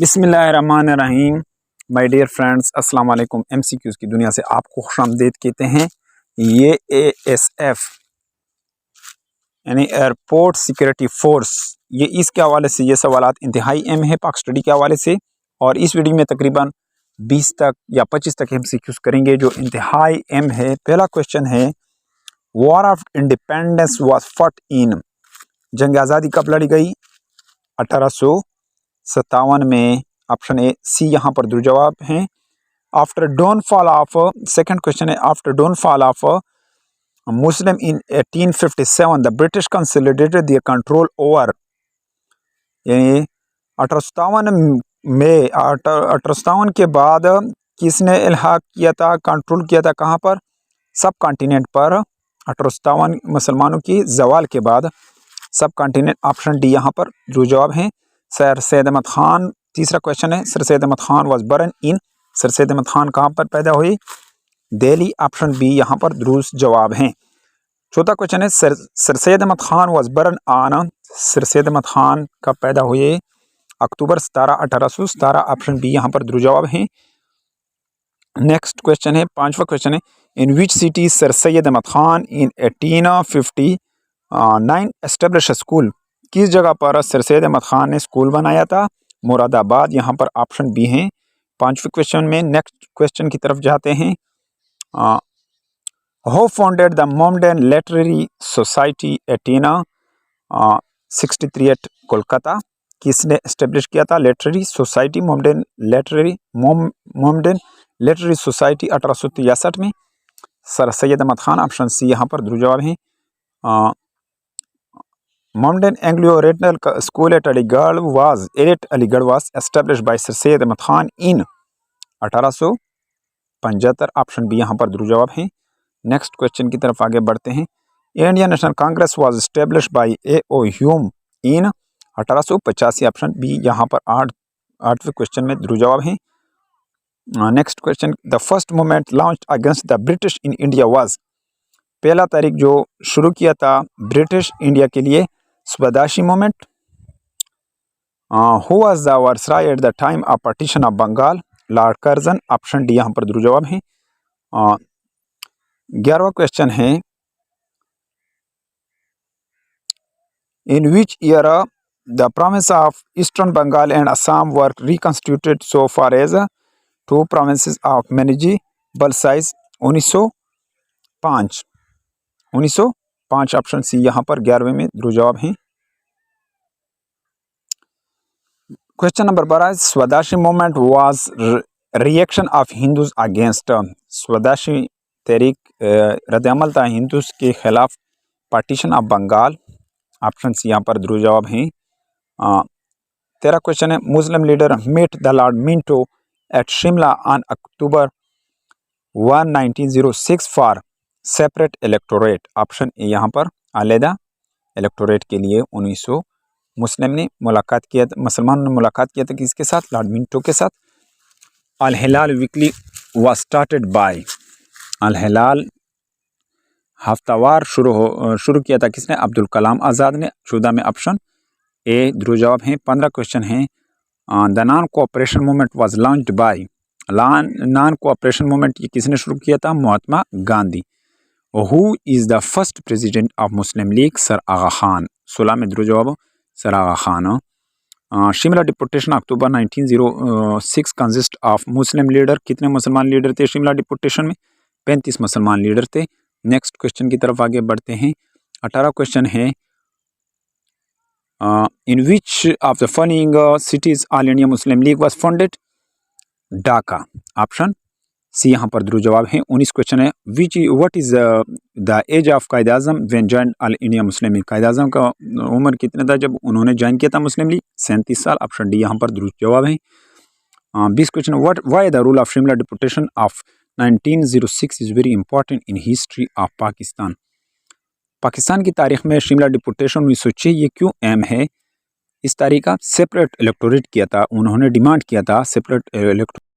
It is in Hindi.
बिस्मिल्लाहिर्रहमानिर्रहीम। माय डियर फ्रेंड्स, अस्सलाम वालेकुम। एमसीक्यूज़ की दुनिया से आपको खुशामदीद कहते हैं। ये एएसएफ यानी एयरपोर्ट सिक्योरिटी फोर्स, ये इसके हवाले से ये सवालात इंतहाई अहम है पाक स्टडी के हवाले से। और इस वीडियो में तकरीबन 20 तक या 25 तक एमसीक्यूज़ करेंगे जो इंतहाई अहम है। पहला क्वेश्चन है, war of independence was fought in, जंग आज़ादी कब लड़ी गई? 1857 में। ऑप्शन ए सी यहाँ पर दो जवाब हैं। After downfall of, second question है, after downfall of Muslim in 1857 the British consolidated their control over, यानी 1857 में 1857 के बाद किसने इल्हाक किया था, कंट्रोल किया था कहाँ पर? सब कॉन्टिनेंट पर। 1857 मुसलमानों की जवाल के बाद सब कॉन्टिनेंट। ऑप्शन डी यहाँ पर जो जवाब हैं। सर सैयद अहमद खान, तीसरा क्वेश्चन है, sir Syed Ahmad Khan was born in, sir Syed Ahmad Khan कहाँ पर पैदा हुई? दिल्ली। ऑप्शन बी यहाँ पर दुरुस्त जवाब हैं। चौथा क्वेश्चन है, sir Syed Ahmad Khan was born on, sir Syed Ahmad Khan कब पैदा हुए? अक्टूबर 17, 1817। ऑप्शन बी यहाँ पर दुरुस्त जवाब हैं। नेक्स्ट क्वेश्चन है, पांचवा क्वेश्चन है, in which city sir Syed Ahmad Khan in 1859 establish school, किस जगह पर सर सैयद अहमद खान ने स्कूल बनाया था? मुरादाबाद। यहाँ पर ऑप्शन बी हैं पांचवें क्वेश्चन में। नेक्स्ट क्वेश्चन की तरफ जाते हैं, who founded the Mohammedan literary society 1863 at Kolkata, किसने एस्टेब्लिश किया था literary society Mohammedan literary society 1863 में? Sir Syed Ahmad Khan. Option C यहाँ पर दुरुस्त जवाब हैं। Mohammedan Anglo Oriental school at Aligarh was established by sir Syed Ahmad Khan in 1875। Option B यहाँ पर दुरुस्त जवाब हैं। नेक्स्ट क्वेश्चन की तरफ आगे बढ़ते हैं, Indian National Congress was established by A O. Hume in 1885। Option B यहाँ पर आठवें क्वेश्चन में दुरुस्त जवाब हैं। Next question, the first movement launched against the British in India was, पहला तारीख जो शुरू किया था ब्रिटिश इंडिया के लिए, swadeshi movement. Who was the viceroy at the time of partition of Bengal? Lord Curzon. Option D यहाँ पर दुरुस्त जवाब हैं। 11वां क्वेश्चन है, in which year the province of eastern Bengal and Assam were reconstituted so far as two provinces of manageable size? 1905। 1905। Option C यहाँ पर 11वें में दुरुस्त जवाब हैं। Question number 12, swadeshi movement was reaction of Hindus against, swadeshi तहरीक रद्द-ए-अमल था हिंदूज के खिलाफ partition of Bengal. Option C यहाँ पर दुरुस्त जवाब हैं। 13 क्वेश्चन है, Muslim leader met the lord Minto at Shimla on October 1, 1906 for separate electorate. Option A यहाँ पर अलहदा इलेक्टोरेट के लिए 1900 मुस्लिमों ने मुलाकात किया था किसके साथ? लॉर्ड मिंटो के साथ। अल हिलाल वीकली वाज स्टार्टेड बाय, अल हिलाल हफ्तावार शुरू किया था किसने? अब्दुल कलाम आज़ाद ने। 14 में ऑप्शन ए दुरुस्त जवाब हैं। 15 क्वेश्चन है, the non cooperation movement was launched by, non cooperation movement ये किसने शुरू किया था? Mahatma Gandhi. Who is the first president of Muslim League? Sir Aga Khan. 16 में दुरुस्त जवाब sir Aga Khan. Shimla deputation October 1906 consist of Muslim leader, कितने मुसलमान लीडर थे शिमला डिपुटेशन में? 35 मुसलमान लीडर थे। नेक्स्ट क्वेश्चन की तरफ आगे बढ़ते हैं, 18 क्वेश्चन है, in which of the following cities All India Muslim League was founded? Dhaka. Option C यहाँ पर दुरुस्त जवाब है। 19 क्वेश्चन है, what is the age of Quaid Azam when joined All India Muslim League? Quaid Azam का उम्र कितना था जब उन्होंने ज्वाइन किया था मुस्लिम लीग? 37 साल। ऑप्शन डी यहाँ पर दुरुस्त जवाब है। 20 question, why the rule of Shimla deputation of 1906 is very important in history of Pakistan? Pakistan की तारीख में शिमला डिपुटेशन 1906 ये क्यों अहम है? इस तारीख का सेपरेट इलेक्टोरेट किया था, उन्होंने डिमांड किया था सेपरेट इलेक्टोरेट